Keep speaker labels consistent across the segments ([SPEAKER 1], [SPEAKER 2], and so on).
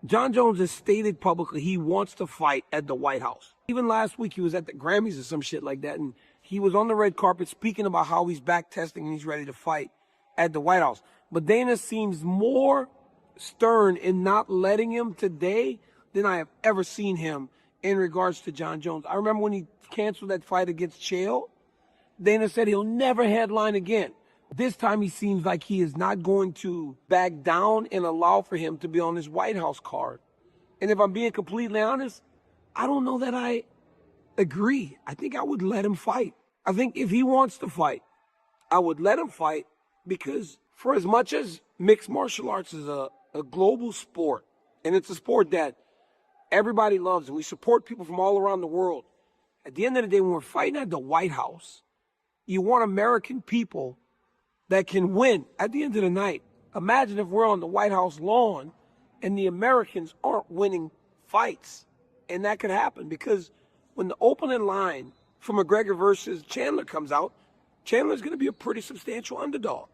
[SPEAKER 1] Jon Jones has stated publicly he wants to fight at the White House. Even last week, he was at the Grammys or some shit like that, and he was on the red carpet speaking about how he's back testing and he's ready to fight at the White House. But Dana seems more stern in not letting him today than I have ever seen him in regards to Jon Jones. I remember when he canceled that fight against Chael, Dana said he'll never headline again. This time he seems like he is not going to back down and allow for him to be on his White House card. And if I'm being completely honest, I don't know that I agree. I think I would let him fight. I think if he wants to fight, I would let him fight, because for as much as mixed martial arts is a global sport, and it's a sport that everybody loves, and we support people from all around the world, at the end of the day, when we're fighting at the White House, you want American people that can win at the end of the night. Imagine if we're on the White House lawn and the Americans aren't winning fights. And that could happen, because when the opening line for McGregor versus Chandler comes out, Chandler's going to be a pretty substantial underdog,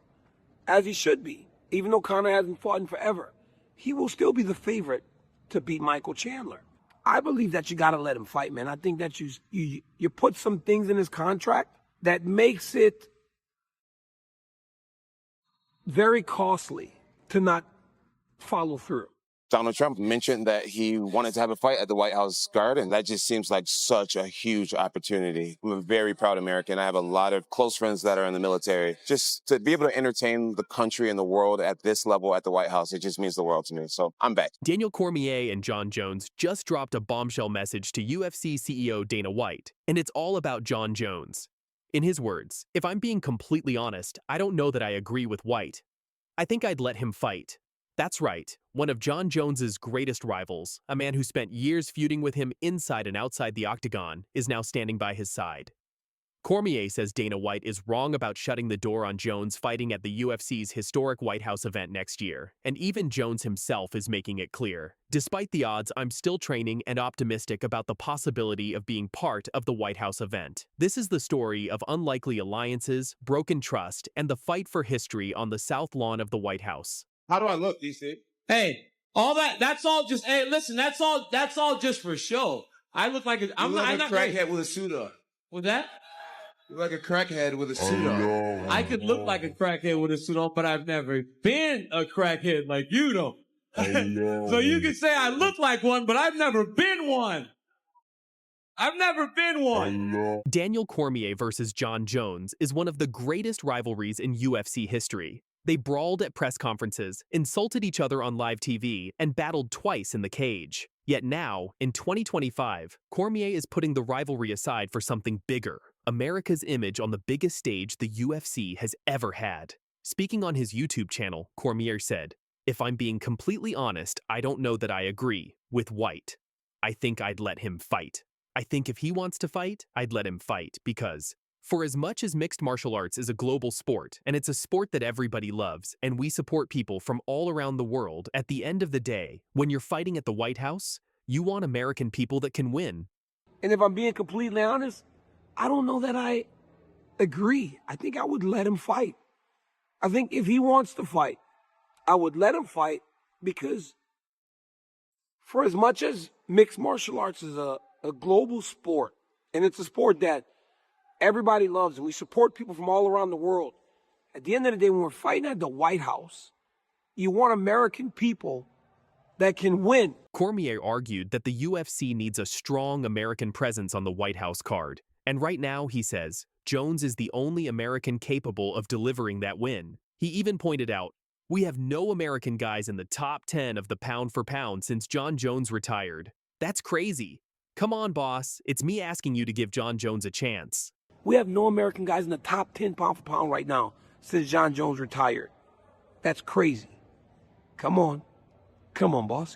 [SPEAKER 1] as he should be. Even though Conor hasn't fought in forever, he will still be the favorite to beat Michael Chandler. I believe that you got to let him fight, man. I think that you put some things in his contract that makes it very costly to not follow through.
[SPEAKER 2] Donald Trump mentioned that he wanted to have a fight at the White House guard, and that just seems like such a huge opportunity. I'm a very proud American. I have a lot of close friends that are in the military. Just to be able to entertain the country and the world at this level at the White House, it just means the world to me. So I'm back.
[SPEAKER 3] Daniel Cormier and Jon Jones just dropped a bombshell message to UFC CEO Dana White, and it's all about Jon Jones. In his words, "If I'm being completely honest, I don't know that I agree with White. I think I'd let him fight." That's right, one of Jon Jones's greatest rivals, a man who spent years feuding with him inside and outside the octagon, is now standing by his side. Cormier says Dana White is wrong about shutting the door on Jones fighting at the UFC's historic White House event next year, and even Jones himself is making it clear. "Despite the odds, I'm still training and optimistic about the possibility of being part of the White House event." This is the story of unlikely alliances, broken trust, and the fight for history on the South Lawn of the White House.
[SPEAKER 4] How do I look, DC?
[SPEAKER 5] Hey, all that's all just, hey, listen, that's all just for show. I look like I'm
[SPEAKER 4] like
[SPEAKER 5] not
[SPEAKER 4] a crackhead with a suit on.
[SPEAKER 5] with that.
[SPEAKER 4] You're like a crackhead with a suit on.
[SPEAKER 5] I could look like a crackhead with a suit on, but I've never been a crackhead like you know. So you can say I look like one, but I've never been one. I've never been one.
[SPEAKER 3] Daniel Cormier versus Jon Jones is one of the greatest rivalries in UFC history. They brawled at press conferences, insulted each other on live TV, and battled twice in the cage. Yet now, in 2025, Cormier is putting the rivalry aside for something bigger: America's image on the biggest stage the UFC has ever had. Speaking on his YouTube channel, Cormier said, "If I'm being completely honest, I don't know that I agree with White. I think I'd let him fight. I think if he wants to fight, I'd let him fight, because for as much as mixed martial arts is a global sport, and it's a sport that everybody loves, and we support people from all around the world, at the end of the day, when you're fighting at the White House, you want American people that can win."
[SPEAKER 1] And if I'm being completely honest, I don't know that I agree. I think I would let him fight. I think if he wants to fight, I would let him fight, because for as much as mixed martial arts is a global sport, and it's a sport that everybody loves, and we support people from all around the world, at the end of the day, when we're fighting at the White House, you want American people that can win.
[SPEAKER 3] Cormier argued that the UFC needs a strong American presence on the White House card. And right now, he says, Jones is the only American capable of delivering that win. He even pointed out, "We have no American guys in the top 10 of the pound for pound since Jon Jones retired. That's crazy. Come on, boss. It's me asking you to give Jon Jones a chance."
[SPEAKER 1] We have no American guys in the top 10 pound for pound right now since Jon Jones retired. That's crazy. Come on. Come on, boss.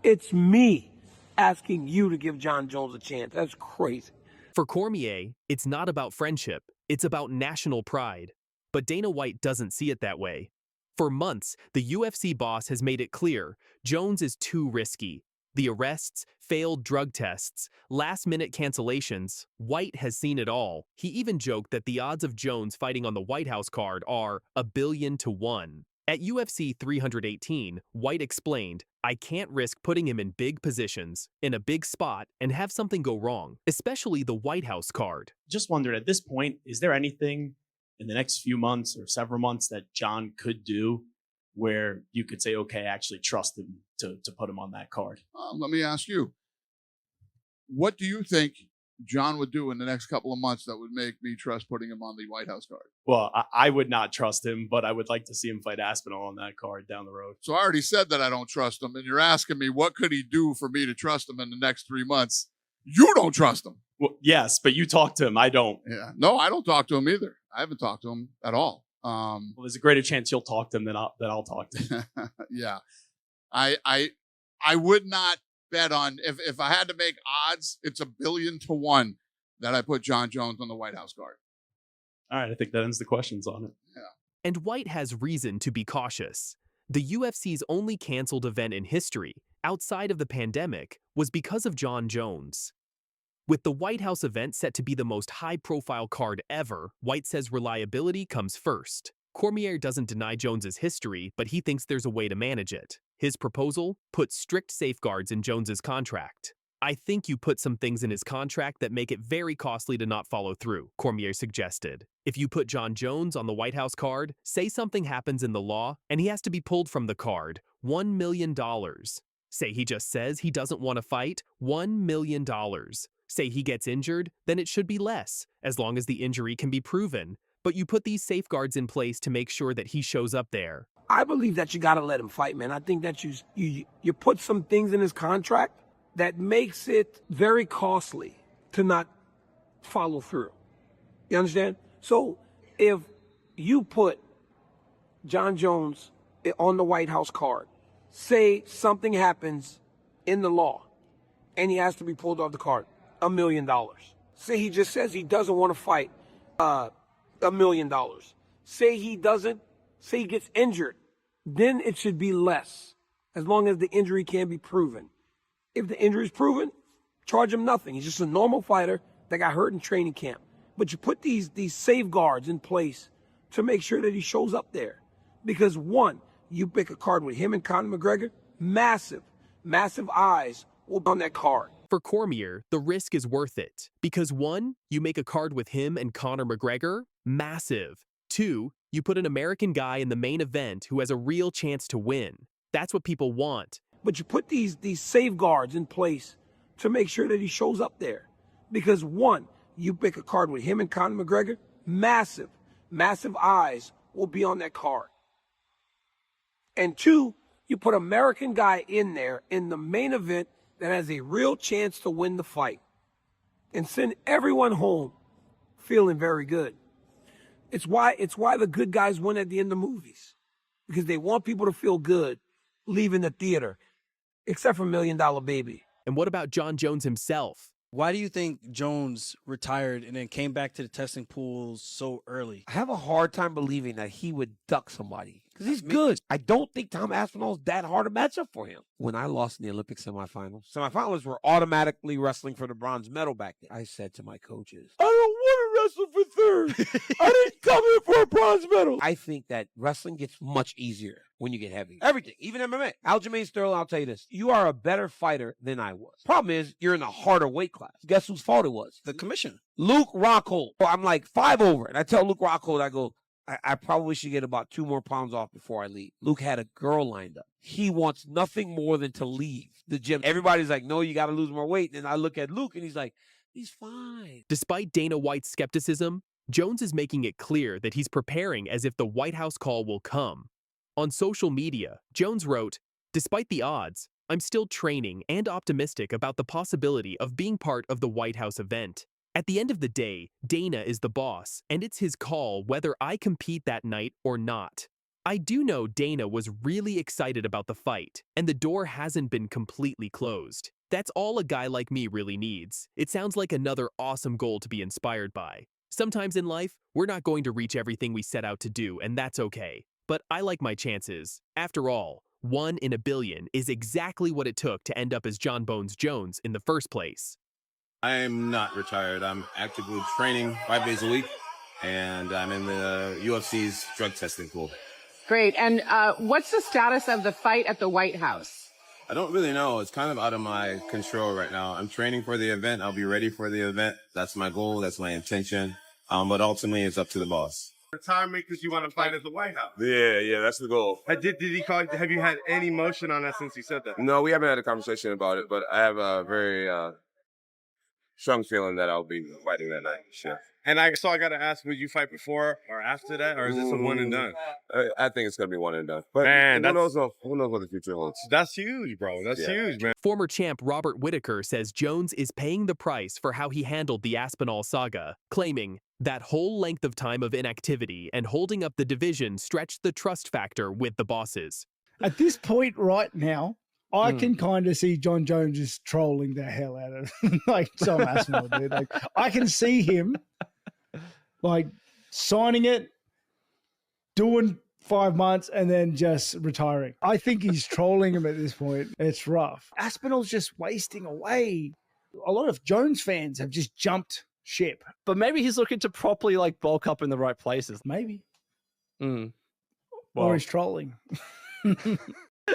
[SPEAKER 1] It's me asking you to give Jon Jones a chance. That's crazy.
[SPEAKER 3] For Cormier, it's not about friendship. It's about national pride. But Dana White doesn't see it that way. For months, the UFC boss has made it clear Jones is too risky. The arrests, failed drug tests, last-minute cancellations. White has seen it all. He even joked that the odds of Jones fighting on the White House card are 1,000,000,000 to 1. At UFC 318, White explained, "I can't risk putting him in big positions, in a big spot, and have something go wrong, especially the White House card."
[SPEAKER 6] Just wondered at this point, is there anything in the next few months or several months that John could do where you could say, okay, I actually trust him to put him on that card?
[SPEAKER 7] Let me ask you, what do you think John would do in the next couple of months that would make me trust putting him on the White House card?
[SPEAKER 6] Well, I would not trust him, but I would like to see him fight Aspinal on that card down the road.
[SPEAKER 7] So I already said that I don't trust him, and you're asking me what could he do for me to trust him in the next 3 months? You don't trust him.
[SPEAKER 6] Well, yes, but you talk to him. I don't.
[SPEAKER 7] Yeah. No, I don't talk to him either. I haven't talked to him at all.
[SPEAKER 6] Well, there's a greater chance you'll talk to him than I'll talk to him.
[SPEAKER 7] Yeah. I would not bet on, if I had to make odds, it's 1,000,000,000 to 1 that I put Jon Jones on the White House card.
[SPEAKER 6] All right, I think that ends the questions on it.
[SPEAKER 7] Yeah.
[SPEAKER 3] And White has reason to be cautious. The UFC's only canceled event in history, outside of the pandemic, was because of Jon Jones. With the White House event set to be the most high-profile card ever, White says reliability comes first. Cormier doesn't deny Jones's history, but he thinks there's a way to manage it. His proposal? Put strict safeguards in Jones's contract. "I think you put some things in his contract that make it very costly to not follow through," Cormier suggested. "If you put Jon Jones on the White House card, say something happens in the law, and he has to be pulled from the card, $1 million. Say he just says he doesn't want to fight, $1 million. Say he gets injured, then it should be less, as long as the injury can be proven. But you put these safeguards in place to make sure that he shows up there."
[SPEAKER 1] I believe that you got to let him fight, man. I think that you put some things in his contract that makes it very costly to not follow through. You understand? So if you put Jon Jones on the White House card, say something happens in the law and he has to be pulled off the card, $1 million. Say he just says he doesn't want to fight, $1 million. Say he doesn't, say he gets injured, then it should be less, as long as the injury can be proven. If the injury is proven, charge him nothing. He's just a normal fighter that got hurt in training camp. But you put these safeguards in place to make sure that he shows up there. Because one, you pick a card with him and Conor McGregor, massive eyes will be on that card.
[SPEAKER 3] For Cormier, the risk is worth it. Because 1, you make a card with him and Conor McGregor, massive. 2, you put an American guy in the main event who has a real chance to win. That's what people want.
[SPEAKER 1] But you put these safeguards in place to make sure that he shows up there. Because one, you pick a card with him and Conor McGregor, massive eyes will be on that card. And 2, you put American guy in there in the main event that has a real chance to win the fight. And send everyone home feeling very good. It's why the good guys win at the end of movies. Because they want people to feel good leaving the theater. Except for $1 Million Baby.
[SPEAKER 3] And what about Jon Jones himself?
[SPEAKER 8] Why do you think Jones retired and then came back to the testing pools so early?
[SPEAKER 9] I have a hard time believing that he would duck somebody. Because he's good. I don't think Tom Aspinall is that hard a matchup for him. When I lost in the Olympic semifinals were automatically wrestling for the bronze medal back then. I said to my coaches, I don't want to wrestle for third. I didn't come here for a bronze medal. I think that wrestling gets much easier when you get heavy. Everything, even MMA. Aljamain Sterling, I'll tell you this. You are a better fighter than I was. Problem is, you're in a harder weight class. Guess whose fault it was?
[SPEAKER 8] The commission.
[SPEAKER 9] Luke Rockhold. So I'm like 5 over. And I tell Luke Rockhold, I go, I probably should get about 2 more pounds off before I leave. Luke had a girl lined up. He wants nothing more than to leave the gym. Everybody's like, no, you got to lose more weight. And I look at Luke and he's like, he's fine.
[SPEAKER 3] Despite Dana White's skepticism, Jones is making it clear that he's preparing as if the White House call will come. On social media, Jones wrote, "Despite the odds, I'm still training and optimistic about the possibility of being part of the White House event. At the end of the day, Dana is the boss, and it's his call whether I compete that night or not. I do know Dana was really excited about the fight, and the door hasn't been completely closed. That's all a guy like me really needs. It sounds like another awesome goal to be inspired by. Sometimes in life, we're not going to reach everything we set out to do, and that's okay. But I like my chances. After all, 1 in a billion is exactly what it took to end up as Jon Bones Jones in the first place."
[SPEAKER 10] I'm not retired. I'm actively training 5 days a week, and I'm in the UFC's drug testing pool.
[SPEAKER 11] Great. And what's the status of the fight at the White House?
[SPEAKER 10] I don't really know. It's kind of out of my control right now. I'm training for the event. I'll be ready for the event. That's my goal. That's my intention. But ultimately, it's up to the boss.
[SPEAKER 12] Retirement because you want to fight at the White House.
[SPEAKER 10] Yeah, that's the goal.
[SPEAKER 12] Did he call? Have you had any motion on that since he said that?
[SPEAKER 10] No, we haven't had a conversation about it, but I have a very strong feeling that I'll be fighting that night. Sure.
[SPEAKER 12] And I got to ask, would you fight before or after that, or is this a one and done?
[SPEAKER 10] I think it's going to be one and done. But
[SPEAKER 12] Man,
[SPEAKER 10] who knows what the future holds?
[SPEAKER 12] That's huge, bro. That's huge, man.
[SPEAKER 3] Former champ Robert Whittaker says Jones is paying the price for how he handled the Aspinal saga, claiming that whole length of time of inactivity and holding up the division stretched the trust factor with the bosses.
[SPEAKER 13] At this point right now, I can kind of see Jon Jones is trolling the hell out of like Tom Aspinall, dude. Like I can see him like signing it, doing 5 months, and then just retiring. I think he's trolling him at this point. It's rough. Aspinall's just wasting away. A lot of Jones fans have just jumped ship.
[SPEAKER 14] But maybe he's looking to properly like bulk up in the right places.
[SPEAKER 13] Maybe.
[SPEAKER 14] Well,
[SPEAKER 13] Or he's trolling.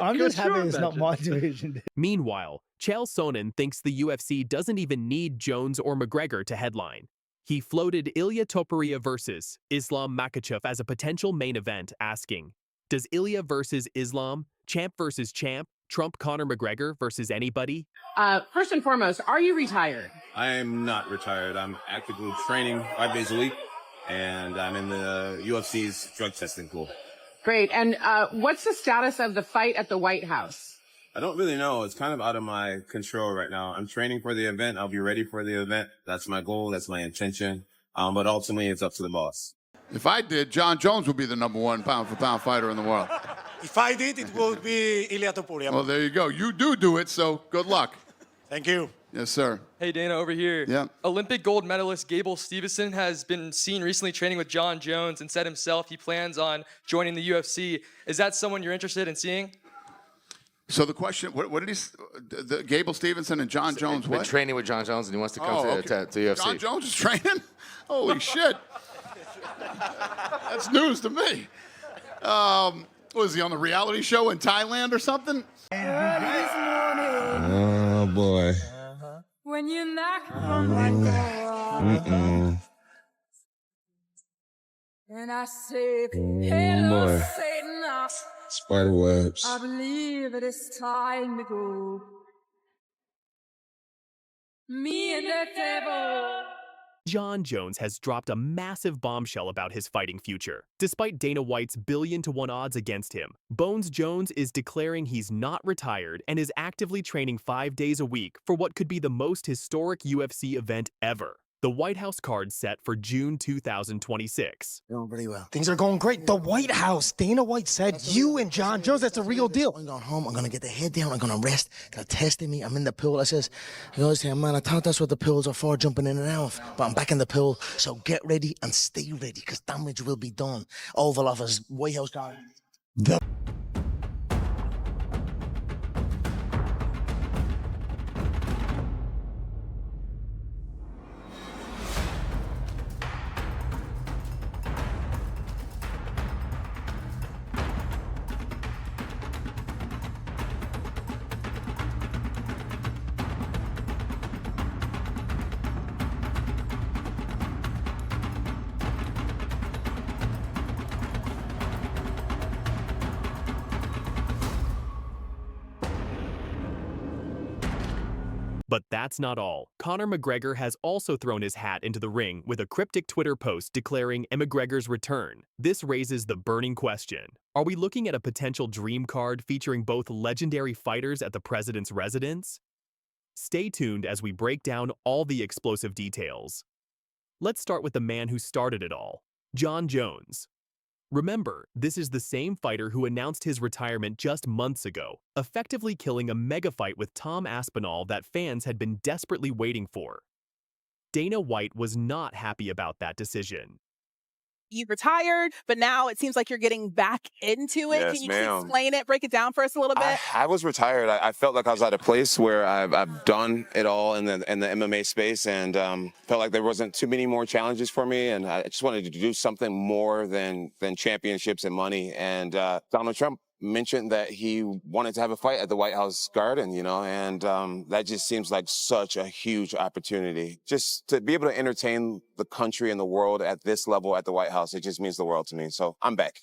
[SPEAKER 13] I'm just happy it's not my division.
[SPEAKER 3] Meanwhile, Chael Sonnen thinks the UFC doesn't even need Jones or McGregor to headline. He floated Ilya Topuria versus Islam Makhachev as a potential main event, asking, does Ilya versus Islam, champ versus champ, trump Conor McGregor versus anybody?
[SPEAKER 11] First and foremost, are you retired?
[SPEAKER 10] I am not retired. I'm actively training 5 days a week, and I'm in the UFC's drug testing pool.
[SPEAKER 11] Great. And what's the status of the fight at the White House?
[SPEAKER 10] I don't really know. It's kind of out of my control right now. I'm training for the event. I'll be ready for the event. That's my goal. That's my intention. But ultimately, it's up to the boss.
[SPEAKER 7] If I did, Jon Jones would be the #1 pound-for-pound fighter in the world.
[SPEAKER 15] If I did, it would be Ilya Topuria.
[SPEAKER 7] Well, there you go. You do it, so good luck.
[SPEAKER 15] Thank you.
[SPEAKER 7] Yes, sir.
[SPEAKER 16] Hey, Dana, over here.
[SPEAKER 7] Yeah.
[SPEAKER 16] Olympic gold medalist Gable Stevenson has been seen recently training with Jon Jones and said himself he plans on joining the UFC. Is that someone you're interested in seeing?
[SPEAKER 7] So the question, what did Gable Stevenson and Jon Jones,
[SPEAKER 17] Been
[SPEAKER 7] what?
[SPEAKER 17] training with Jon Jones, and he wants to come to UFC.
[SPEAKER 7] Jon Jones is training? Holy shit. That's news to me. Was he on the reality show in Thailand or something?
[SPEAKER 10] Oh, boy.
[SPEAKER 18] When you knock on my door, and I say, hello,
[SPEAKER 10] boy.
[SPEAKER 18] Satan,
[SPEAKER 10] Spider webs.
[SPEAKER 18] I believe it is time to go. Me and the devil.
[SPEAKER 3] Jon Jones has dropped a massive bombshell about his fighting future. Despite Dana White's 1,000,000-to-1 odds against him, Bones Jones is declaring he's not retired and is actively training 5 days a week for what could be the most historic UFC event ever. The White House card set for June 2026.
[SPEAKER 15] Doing pretty well. Things are going great. The White House. Dana White said you and Jon Jones, that's a real deal. I'm going home. I'm going to get the head down. I'm going to rest. They're testing me. I'm in the pool. I says, you always say, man, I thought that's what the pools are for, jumping in and out. But I'm back in the pool. So get ready and stay ready because damage will be done. Oval Office, White House guy.
[SPEAKER 3] But that's not all. Conor McGregor has also thrown his hat into the ring with a cryptic Twitter post declaring McGregor's return. This raises the burning question. Are we looking at a potential dream card featuring both legendary fighters at the president's residence? Stay tuned as we break down all the explosive details. Let's start with the man who started it all, Jon Jones. Remember, this is the same fighter who announced his retirement just months ago, effectively killing a mega fight with Tom Aspinall that fans had been desperately waiting for. Dana White was not happy about that decision.
[SPEAKER 19] you retired, but now it seems like you're getting back into it.
[SPEAKER 2] Yes,
[SPEAKER 19] Can you
[SPEAKER 2] ma'am.
[SPEAKER 19] explain it, break it down for us a little bit?
[SPEAKER 2] I was retired. I felt like I was at a place where I've done it all in the MMA space, and felt like there wasn't too many more challenges for me, and I just wanted to do something more than championships and money. And Donald Trump mentioned that he wanted to have a fight at the White House Garden, and that just seems like such a huge opportunity. Just to be able to entertain the country and the world at this level at the White House, it just means the world to me. So I'm back.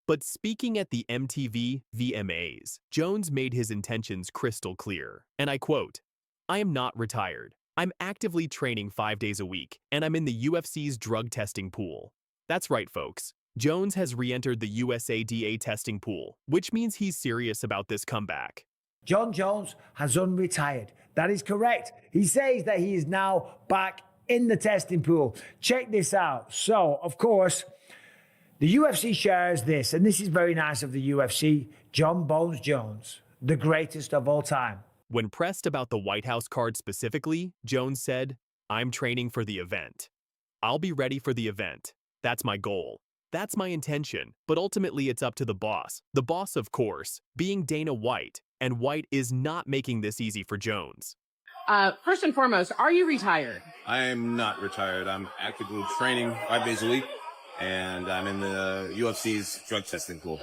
[SPEAKER 3] But speaking at the MTV VMAs, Jones made his intentions crystal clear. And I quote, "I am not retired. I'm actively training 5 days a week, and I'm in the UFC's drug testing pool." That's right, folks. Jones has re-entered the USADA testing pool, which means he's serious about this comeback.
[SPEAKER 20] Jon Jones has unretired. That is correct. He says that he is now back in the testing pool. Check this out. So, of course, the UFC shares this, and this is very nice of the UFC. Jon Bones Jones, the greatest of all time.
[SPEAKER 3] When pressed about the White House card specifically, Jones said, "I'm training for the event. I'll be ready for the event. That's my goal. That's my intention, but ultimately it's up to the boss. The boss, of course, being Dana White, and White is not making this easy for Jones."
[SPEAKER 11] First and foremost, are you retired?
[SPEAKER 10] I am not retired. I'm actively training 5 days a week, and I'm in the UFC's drug testing pool.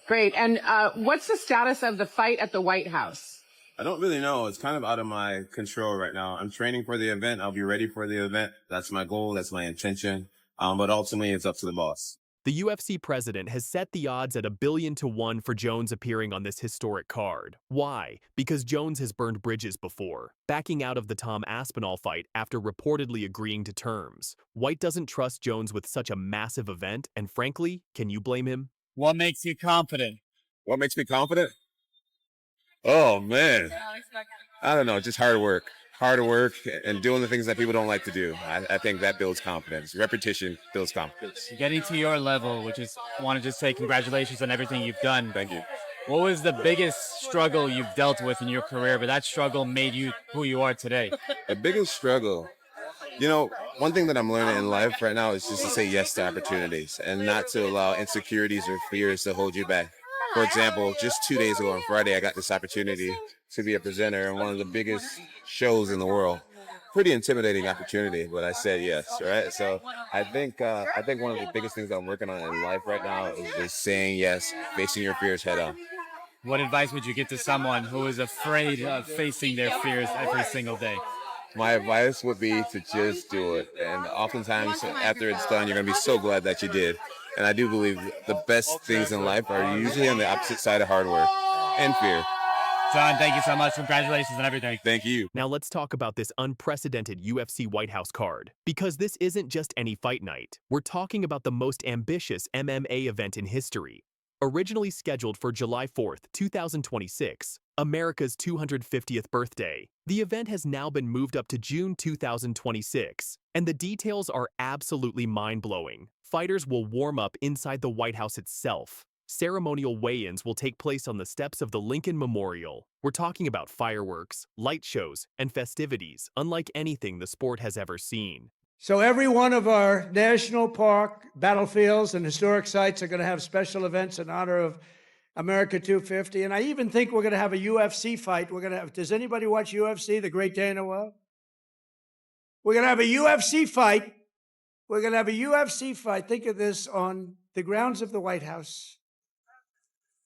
[SPEAKER 11] Great. And what's the status of the fight at the White House?
[SPEAKER 10] I don't really know. It's kind of out of my control right now. I'm training for the event. I'll be ready for the event. That's my goal. That's my intention. But ultimately, it's up to the boss.
[SPEAKER 3] The UFC president has set the odds at 1,000,000,000 for Jones appearing on this historic card. Why? Because Jones has burned bridges before, backing out of the Tom Aspinal fight after reportedly agreeing to terms. White doesn't trust Jones with such a massive event, and frankly, can you blame him?
[SPEAKER 21] What makes you confident?
[SPEAKER 10] What makes me confident? Oh, man. I don't know. Just hard work. Hard work and doing the things that people don't like to do. I think that builds confidence. Repetition builds confidence.
[SPEAKER 21] Getting to your level, which is, I want to just say congratulations on everything you've done.
[SPEAKER 10] Thank you.
[SPEAKER 21] What was the biggest struggle you've dealt with in your career, but that struggle made you who you are today?
[SPEAKER 10] The biggest struggle, one thing that I'm learning in life right now is just to say yes to opportunities and not to allow insecurities or fears to hold you back. For example, just 2 days ago on Friday, I got this opportunity to be a presenter in one of the biggest shows in the world. Pretty intimidating opportunity, but I said yes, right? So I think one of the biggest things I'm working on in life right now is just saying yes, facing your fears head on.
[SPEAKER 21] What advice would you give to someone who is afraid of facing their fears every single day?
[SPEAKER 10] My advice would be to just do it. And oftentimes after it's done, you're going to be so glad that you did. And I do believe the best things in life are usually on the opposite side of hard work and fear.
[SPEAKER 21] Jon, thank you so much. Congratulations on everything.
[SPEAKER 10] Thank you.
[SPEAKER 3] Now let's talk about this unprecedented UFC White House card. Because this isn't just any fight night. We're talking about the most ambitious MMA event in history. Originally scheduled for July 4th, 2026, America's 250th birthday, the event has now been moved up to June 2026, and the details are absolutely mind-blowing. Fighters will warm up inside the White House itself. Ceremonial weigh-ins will take place on the steps of the Lincoln Memorial. We're talking about fireworks, light shows, and festivities unlike anything the sport has ever seen.
[SPEAKER 22] So every one of our national park, battlefields, and historic sites are going to have special events in honor of America 250. And I even think we're going to have a UFC fight. Does anybody watch UFC, the great Dana White? We're going to have a UFC fight. We're going to have a UFC fight. Think of this, on the grounds of the White House.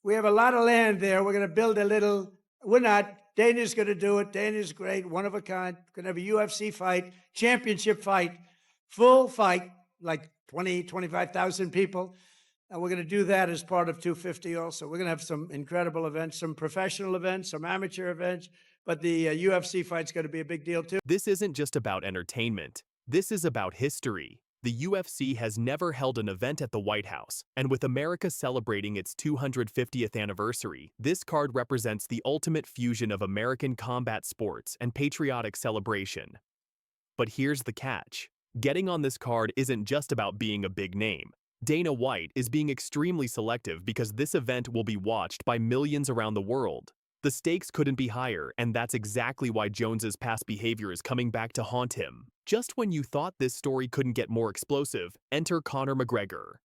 [SPEAKER 22] We have a lot of land there. We're going to build we're not. Dana's going to do it. Dana's great, one of a kind. Going to have a UFC fight, championship fight, full fight, like 20, 25,000 people. And we're going to do that as part of 250 also. We're going to have some incredible events, some professional events, some amateur events. But the UFC fight's going to be a big deal too.
[SPEAKER 3] This isn't just about entertainment. This is about history. The UFC has never held an event at the White House, and with America celebrating its 250th anniversary, this card represents the ultimate fusion of American combat sports and patriotic celebration. But here's the catch. Getting on this card isn't just about being a big name. Dana White is being extremely selective because this event will be watched by millions around the world. The stakes couldn't be higher, and that's exactly why Jones's past behavior is coming back to haunt him. Just when you thought this story couldn't get more explosive, enter Conor McGregor.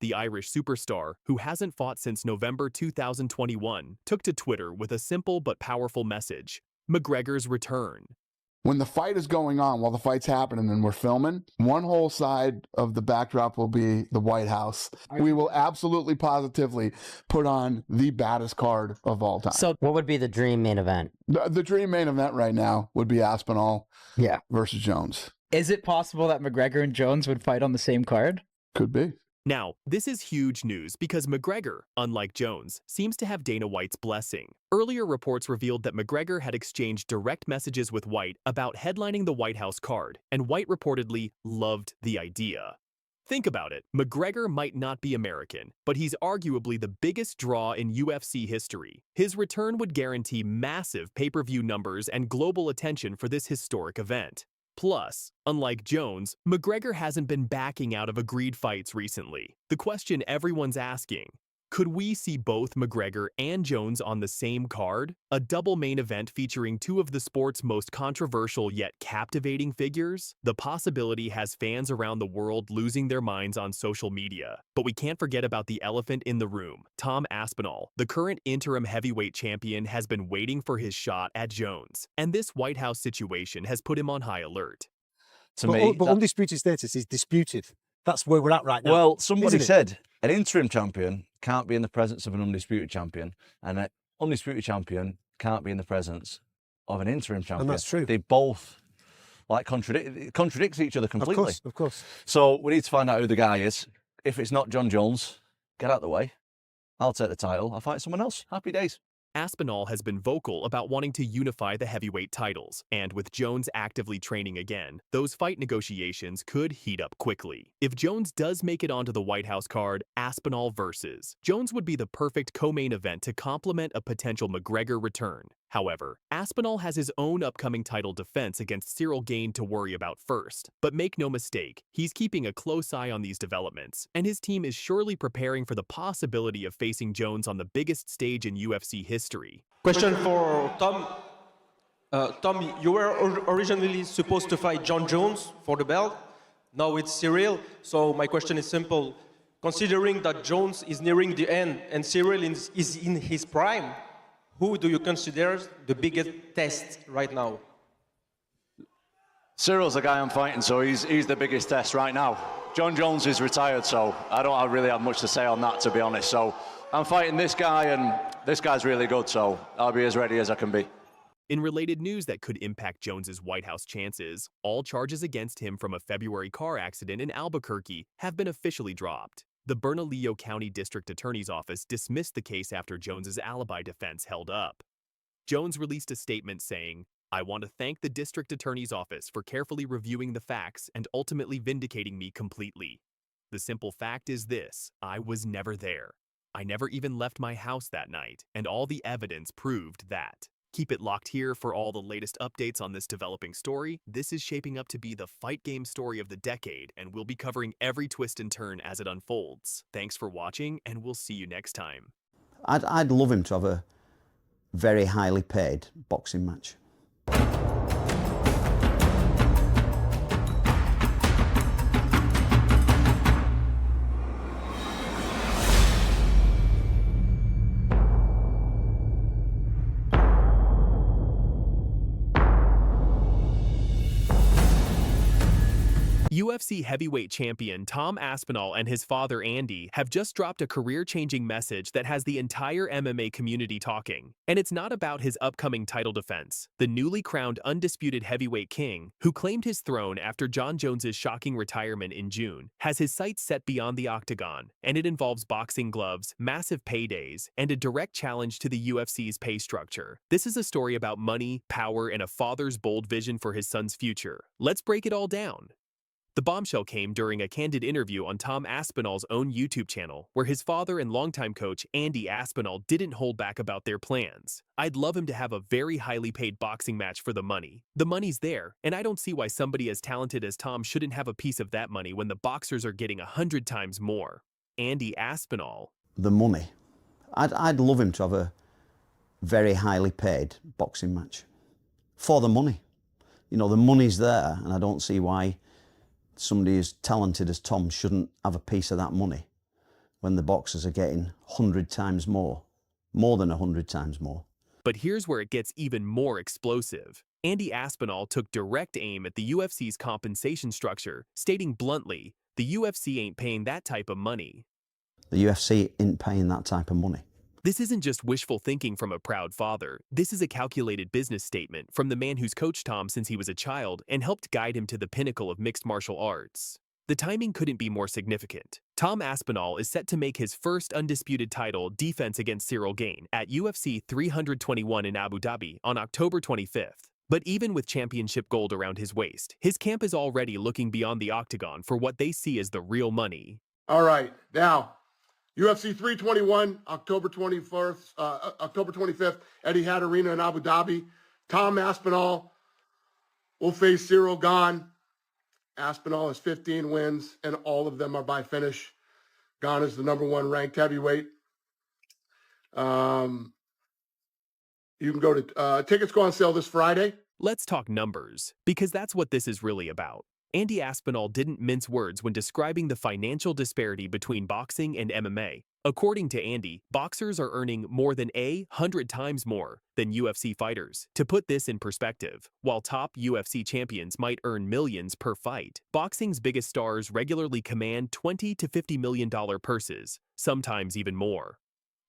[SPEAKER 3] The Irish superstar, who hasn't fought since November 2021, took to Twitter with a simple but powerful message: McGregor's return.
[SPEAKER 4] When the fight is going on, while the fight's happening and we're filming, one whole side of the backdrop will be the White House. We will absolutely positively put on the baddest card of all time.
[SPEAKER 5] So what would be the dream main event?
[SPEAKER 4] The dream main event right now would be Aspinal versus Jones.
[SPEAKER 23] Is it possible that McGregor and Jones would fight on the same card?
[SPEAKER 4] Could be.
[SPEAKER 3] Now, this is huge news because McGregor, unlike Jones, seems to have Dana White's blessing. Earlier reports revealed that McGregor had exchanged direct messages with White about headlining the White House card, and White reportedly loved the idea. Think about it. McGregor might not be American, but he's arguably the biggest draw in UFC history. His return would guarantee massive pay-per-view numbers and global attention for this historic event. Plus, unlike Jones, McGregor hasn't been backing out of agreed fights recently. The question everyone's asking: could we see both McGregor and Jones on the same card? A double main event featuring two of the sport's most controversial yet captivating figures? The possibility has fans around the world losing their minds on social media. But we can't forget about the elephant in the room. Tom Aspinall, the current interim heavyweight champion, has been waiting for his shot at Jones. And this White House situation has put him on high alert.
[SPEAKER 24] But undisputed status is disputed. That's where we're at right now.
[SPEAKER 25] Well, somebody said an interim champion can't be in the presence of an undisputed champion, and an undisputed champion can't be in the presence of an interim champion.
[SPEAKER 24] And that's true.
[SPEAKER 25] They both contradicts each other completely.
[SPEAKER 24] Of course.
[SPEAKER 25] So we need to find out who the guy is. If it's not Jon Jones, get out of the way. I'll take the title. I'll fight someone else. Happy days.
[SPEAKER 3] Aspinall has been vocal about wanting to unify the heavyweight titles, and with Jones actively training again, those fight negotiations could heat up quickly. If Jones does make it onto the White House card, Aspinall versus Jones would be the perfect co-main event to complement a potential McGregor return. However, Aspinall has his own upcoming title defense against Cyril Gane to worry about first. But make no mistake, he's keeping a close eye on these developments, and his team is surely preparing for the possibility of facing Jones on the biggest stage in UFC history.
[SPEAKER 26] Question for Tom. Tom, you were originally supposed to fight Jon Jones for the belt. Now it's Cyril. So my question is simple. Considering that Jones is nearing the end and Cyril is in his prime, who do you consider the biggest test right now?
[SPEAKER 27] Cyril's the guy I'm fighting, so he's the biggest test right now. Jon Jones is retired, so I don't really have much to say on that, to be honest. So I'm fighting this guy, and this guy's really good, so I'll be as ready as I can be.
[SPEAKER 3] In related news that could impact Jones's White House chances, all charges against him from a February car accident in Albuquerque have been officially dropped. The Bernalillo County District Attorney's Office dismissed the case after Jones's alibi defense held up. Jones released a statement saying, "I want to thank the District Attorney's Office for carefully reviewing the facts and ultimately vindicating me completely. The simple fact is this: I was never there. I never even left my house that night, and all the evidence proved that." Keep it locked here for all the latest updates on this developing story. This is shaping up to be the fight game story of the decade, and we'll be covering every twist and turn as it unfolds. Thanks for watching, and we'll see you next time.
[SPEAKER 28] I'd love him to have a very highly paid boxing match.
[SPEAKER 3] UFC heavyweight champion Tom Aspinall and his father Andy have just dropped a career-changing message that has the entire MMA community talking. And it's not about his upcoming title defense. The newly crowned undisputed heavyweight king, who claimed his throne after Jon Jones's shocking retirement in June, has his sights set beyond the octagon, and it involves boxing gloves, massive paydays, and a direct challenge to the UFC's pay structure. This is a story about money, power, and a father's bold vision for his son's future. Let's break it all down. The bombshell came during a candid interview on Tom Aspinall's own YouTube channel, where his father and longtime coach Andy Aspinall didn't hold back about their plans. "I'd love him to have a very highly paid boxing match for the money. The money's there, and I don't see why somebody as talented as Tom shouldn't have a piece of that money when the boxers are getting 100 times more." Andy Aspinall.
[SPEAKER 28] The money. I'd love him to have a very highly paid boxing match for the money. You know, the money's there, and I don't see why somebody as talented as Tom shouldn't have a piece of that money when the boxers are getting 100 times more than 100 times more.
[SPEAKER 3] But here's where it gets even more explosive. Andy Aspinall took direct aim at the UFC's compensation structure, stating bluntly, the UFC ain't paying that type of money.
[SPEAKER 28] The UFC ain't paying that type of money.
[SPEAKER 3] This isn't just wishful thinking from a proud father. This is a calculated business statement from the man who's coached Tom since he was a child and helped guide him to the pinnacle of mixed martial arts. The timing couldn't be more significant. Tom Aspinall is set to make his first undisputed title defense against Cyril Gane at UFC 321 in Abu Dhabi on October 25th. But even with championship gold around his waist, his camp is already looking beyond the octagon for what they see as the real money.
[SPEAKER 4] All right, now, UFC 321, October 25th, Etihad Arena in Abu Dhabi. Tom Aspinall will face Cyril Gane. Aspinall has 15 wins, and all of them are by finish. Gane is the #1 ranked heavyweight. You can go to tickets go on sale this Friday.
[SPEAKER 3] Let's talk numbers, because that's what this is really about. Andy Aspinall didn't mince words when describing the financial disparity between boxing and MMA. According to Andy, boxers are earning more than 100 times more than UFC fighters. To put this in perspective, while top UFC champions might earn millions per fight, boxing's biggest stars regularly command $20 to $50 million purses, sometimes even more.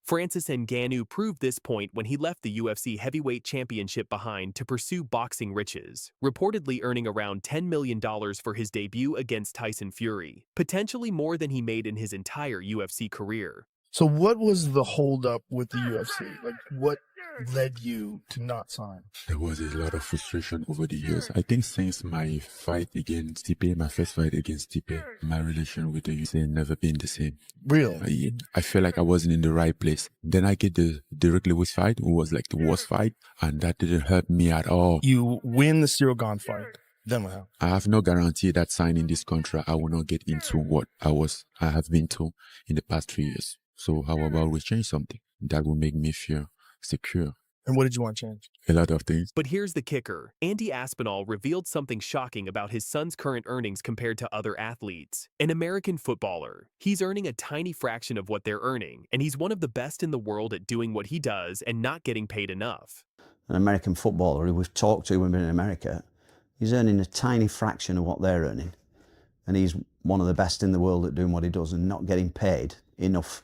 [SPEAKER 3] Francis Ngannou proved this point when he left the UFC heavyweight championship behind to pursue boxing riches, reportedly earning around $10 million for his debut against Tyson Fury, potentially more than he made in his entire UFC career.
[SPEAKER 1] So what was the holdup with the UFC? Like, what led you to not sign?
[SPEAKER 6] There was a lot of frustration over the years. I think since my fight against Stipe, my first fight against Stipe, my relation with the UFC never been the same.
[SPEAKER 1] Really?
[SPEAKER 6] I felt like I wasn't in the right place. Then I get the Derek Lewis fight, who was like the worst fight, and that didn't hurt me at all.
[SPEAKER 1] You win the Cyril Gane fight. Then what happened?
[SPEAKER 6] I have no guarantee that signing this contract, I will not get into what I have been to in the past 3 years. So how about we change something that will make me feel secure?
[SPEAKER 1] And what did you want to change?
[SPEAKER 6] A lot of things.
[SPEAKER 3] But here's the kicker. Andy Aspinall revealed something shocking about his son's current earnings compared to other athletes. An American footballer. He's earning a tiny fraction of what they're earning, and he's one of the best in the world at doing what he does and not getting paid enough.
[SPEAKER 28] An American footballer who we've talked to when we're in America, he's earning a tiny fraction of what they're earning. And he's one of the best in the world at doing what he does and not getting paid enough.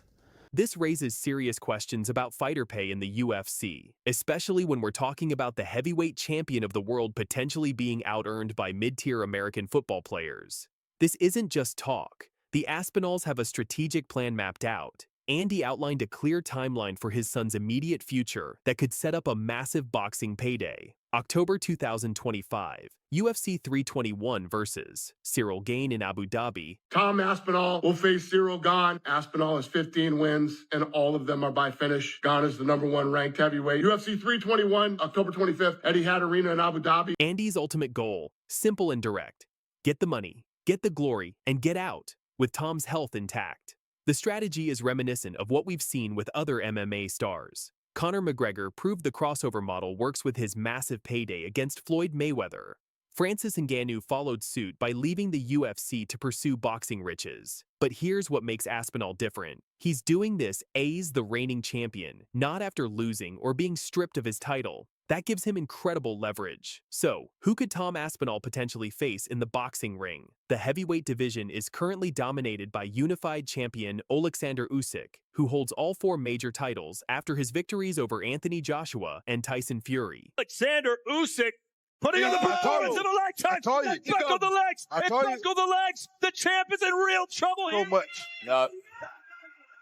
[SPEAKER 3] This raises serious questions about fighter pay in the UFC, especially when we're talking about the heavyweight champion of the world potentially being out-earned by mid-tier American football players. This isn't just talk. The Aspinalls have a strategic plan mapped out. Andy outlined a clear timeline for his son's immediate future that could set up a massive boxing payday. October 2025, UFC 321 versus Cyril Gane in Abu Dhabi.
[SPEAKER 4] Tom Aspinall will face Cyril Gane. Aspinall has 15 wins, and all of them are by finish. Gane is the #1 ranked heavyweight. UFC 321, October 25th, Etihad Arena in Abu Dhabi.
[SPEAKER 3] Andy's ultimate goal, simple and direct. Get the money, get the glory, and get out, with Tom's health intact. The strategy is reminiscent of what we've seen with other MMA stars. Conor McGregor proved the crossover model works with his massive payday against Floyd Mayweather. Francis Ngannou followed suit by leaving the UFC to pursue boxing riches. But here's what makes Aspinall different. He's doing this as the reigning champion, not after losing or being stripped of his title. That gives him incredible leverage. So, who could Tom Aspinall potentially face in the boxing ring? The heavyweight division is currently dominated by unified champion Oleksandr Usyk, who holds all 4 major titles after his victories over Anthony Joshua and Tyson Fury.
[SPEAKER 8] Oleksandr Usyk putting on the performance in the leg touch. Back on the legs. Back on the legs. The champ is in real trouble here.
[SPEAKER 6] So much. No.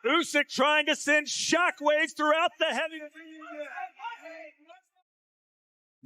[SPEAKER 8] Usyk trying to send shockwaves throughout the heavy.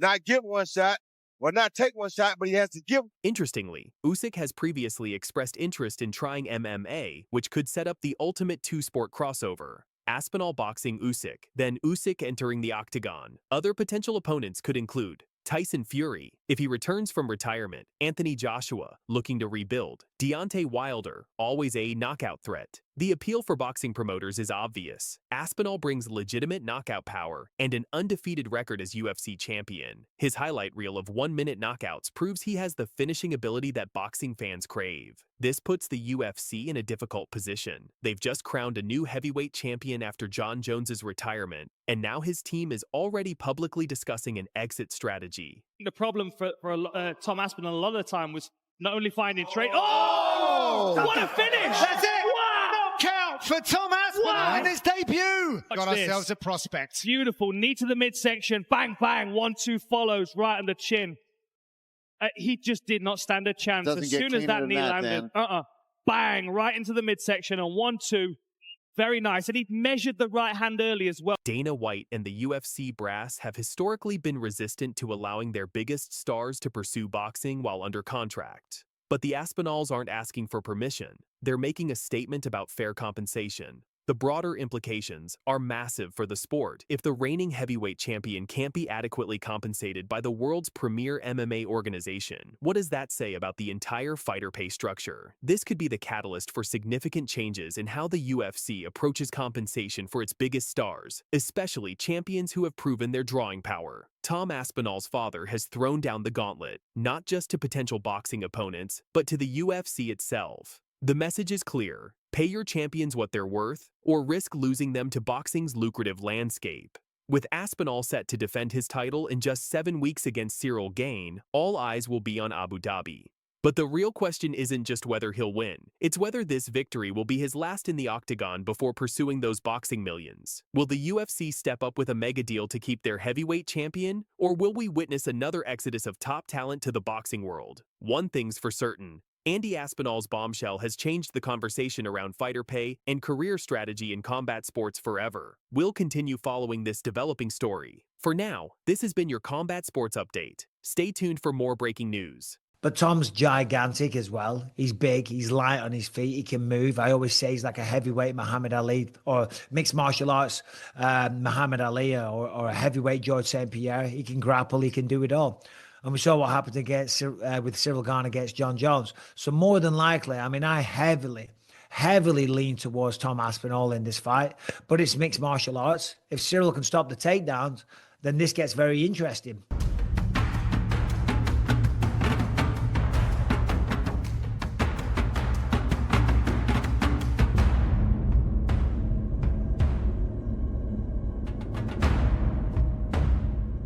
[SPEAKER 6] Not give one shot, or not take one shot, but he has to give.
[SPEAKER 3] Interestingly, Usyk has previously expressed interest in trying MMA, which could set up the ultimate 2-sport crossover. Aspinall boxing Usyk, then Usyk entering the octagon. Other potential opponents could include Tyson Fury, if he returns from retirement, Anthony Joshua, looking to rebuild, Deontay Wilder, always a knockout threat, The appeal for boxing promoters is obvious. Aspinall brings legitimate knockout power and an undefeated record as UFC champion. His highlight reel of 1-minute knockouts proves he has the finishing ability that boxing fans crave. This puts the UFC in a difficult position. They've just crowned a new heavyweight champion after Jon Jones's retirement, and now his team is already publicly discussing an exit strategy.
[SPEAKER 8] The problem for Tom Aspinall a lot of the time was not only finding trade. Oh! What a finish!
[SPEAKER 7] That's it!
[SPEAKER 8] Wow!
[SPEAKER 7] Knockout for Tom Aspinall in his debut!
[SPEAKER 8] Watch
[SPEAKER 7] Got
[SPEAKER 8] this.
[SPEAKER 7] ourselves a prospect.
[SPEAKER 8] Beautiful. Knee to the midsection. Bang, bang. 1-2 follows right on the chin. He just did not stand a chance.
[SPEAKER 9] Doesn't
[SPEAKER 8] As
[SPEAKER 9] get
[SPEAKER 8] soon as that
[SPEAKER 9] cleaner
[SPEAKER 8] knee
[SPEAKER 9] than that,
[SPEAKER 8] landed, bang, right into the midsection and 1-2. Very nice. And he measured the right hand early as well.
[SPEAKER 3] Dana White and the UFC brass have historically been resistant to allowing their biggest stars to pursue boxing while under contract. But the Aspinalls aren't asking for permission. They're making a statement about fair compensation. The broader implications are massive for the sport if the reigning heavyweight champion can't be adequately compensated by the world's premier MMA organization. What does that say about the entire fighter pay structure? This could be the catalyst for significant changes in how the UFC approaches compensation for its biggest stars, especially champions who have proven their drawing power. Tom Aspinall's father has thrown down the gauntlet, not just to potential boxing opponents, but to the UFC itself. The message is clear. Pay your champions what they're worth, or risk losing them to boxing's lucrative landscape. With Aspinall set to defend his title in just 7 weeks against Ciryl Gane, all eyes will be on Abu Dhabi. But the real question isn't just whether he'll win. It's whether this victory will be his last in the octagon before pursuing those boxing millions. Will the UFC step up with a mega deal to keep their heavyweight champion, or will we witness another exodus of top talent to the boxing world? One thing's for certain. Andy Aspinall's Bombshell has changed the conversation around fighter pay and career strategy in combat sports forever. We'll continue following this developing story. For now, this has been your Combat Sports Update. Stay tuned for more breaking news.
[SPEAKER 20] But Tom's gigantic as well. He's big, he's light on his feet, he can move. I always say he's like a heavyweight Muhammad Ali, or mixed martial arts Muhammad Ali, or a heavyweight George St. Pierre. He can grapple, he can do it all. And we saw what happened against with Ciryl Gane against Jon Jones. So more than likely, I mean, I heavily lean towards Tom Aspinall in this fight. But it's mixed martial arts. If Ciryl can stop the takedowns, then this gets very interesting.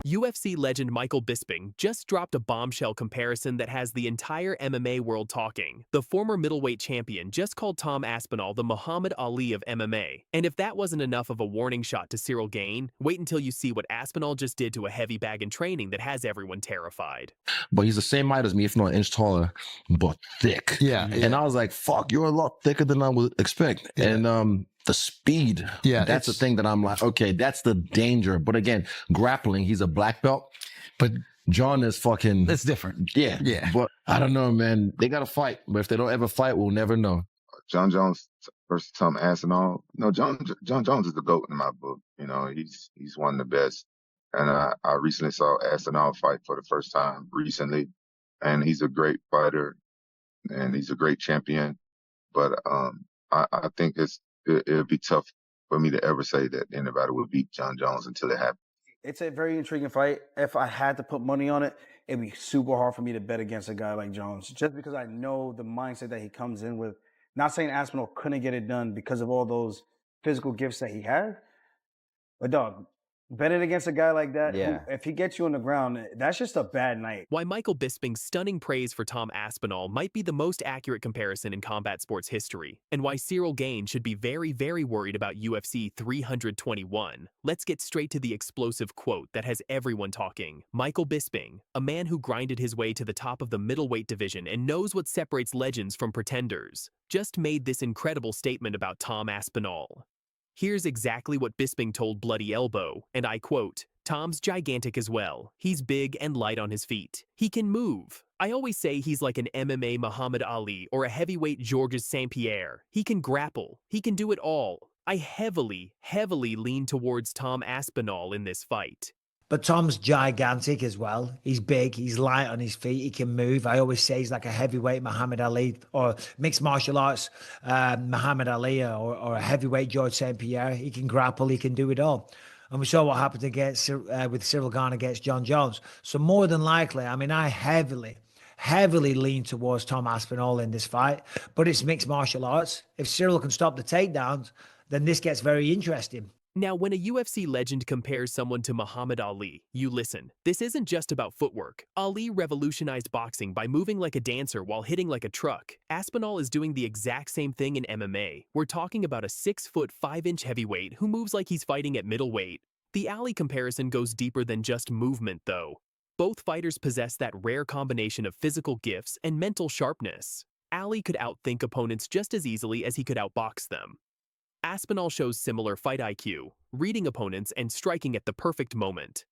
[SPEAKER 3] UFC legend Michael Bisping just dropped a bombshell comparison that has the entire MMA world talking. The former middleweight champion just called Tom Aspinall the Muhammad Ali of MMA. And if that wasn't enough of a warning shot to Ciryl Gane, wait until you see what Aspinall just did to a heavy bag in training that has everyone terrified.
[SPEAKER 12] But he's the same height as me, if not an inch taller, but thick.
[SPEAKER 1] Yeah.
[SPEAKER 12] And I was like, fuck, you're a lot thicker than I would expect. Yeah. And the speed, that's the thing that I'm like, okay, that's the danger. But again, grappling, he's a black belt. But Jon is fucking...
[SPEAKER 24] It's different.
[SPEAKER 12] Yeah. But I don't know, man. They got to fight. But if they don't ever fight, we'll never know.
[SPEAKER 13] Jon Jones versus Tom Aspinall. No, Jon Jones is the GOAT in my book. You know, he's one of the best. And I recently saw Aspinall fight for the first time recently. And he's a great fighter. And he's a great champion. But I think it'd be tough for me to ever say that anybody would beat Jon Jones until it happens.
[SPEAKER 14] It's a very intriguing fight. If I had to put money on it, it'd be super hard for me to bet against a guy like Jones, just because I know the mindset that he comes in with. Not saying Aspinall couldn't get it done because of all those physical gifts that he had, but dog, betting against a guy like that, who, if he gets you on the ground, that's just a bad night.
[SPEAKER 3] Why Michael Bisping's stunning praise for Tom Aspinall might be the most accurate comparison in combat sports history, and why Ciryl Gane should be very, very worried about UFC 321. Let's get straight to the explosive quote that has everyone talking. Michael Bisping, a man who grinded his way to the top of the middleweight division and knows what separates legends from pretenders, just made this incredible statement about Tom Aspinall. Here's exactly what Bisping told Bloody Elbow, and I quote, "Tom's gigantic as well. He's big and light on his feet. He can move. I always say he's like an MMA Muhammad Ali or a heavyweight Georges St. Pierre. He can grapple. He can do it all. I heavily lean towards Tom Aspinall in this fight."
[SPEAKER 20] But Tom's gigantic as well. He's big, he's light on his feet, he can move. I always say he's like a heavyweight Muhammad Ali or mixed martial arts Muhammad Ali or a heavyweight George St. Pierre. He can grapple, he can do it all. And we saw what happened against with Cyril Gane against Jon Jones. So more than likely, I mean, I heavily lean towards Tom Aspinall in this fight, but it's mixed martial arts. If Cyril can stop the takedowns, then this gets very interesting.
[SPEAKER 3] Now, when a UFC legend compares someone to Muhammad Ali, you listen. This isn't just about footwork. Ali revolutionized boxing by moving like a dancer while hitting like a truck. Aspinall is doing the exact same thing in MMA. We're talking about a 6-foot 5-inch heavyweight who moves like he's fighting at middleweight. The Ali comparison goes deeper than just movement, though. Both fighters possess that rare combination of physical gifts and mental sharpness. Ali could outthink opponents just as easily as he could outbox them. Aspinall shows similar fight IQ, reading opponents and striking at the perfect moment.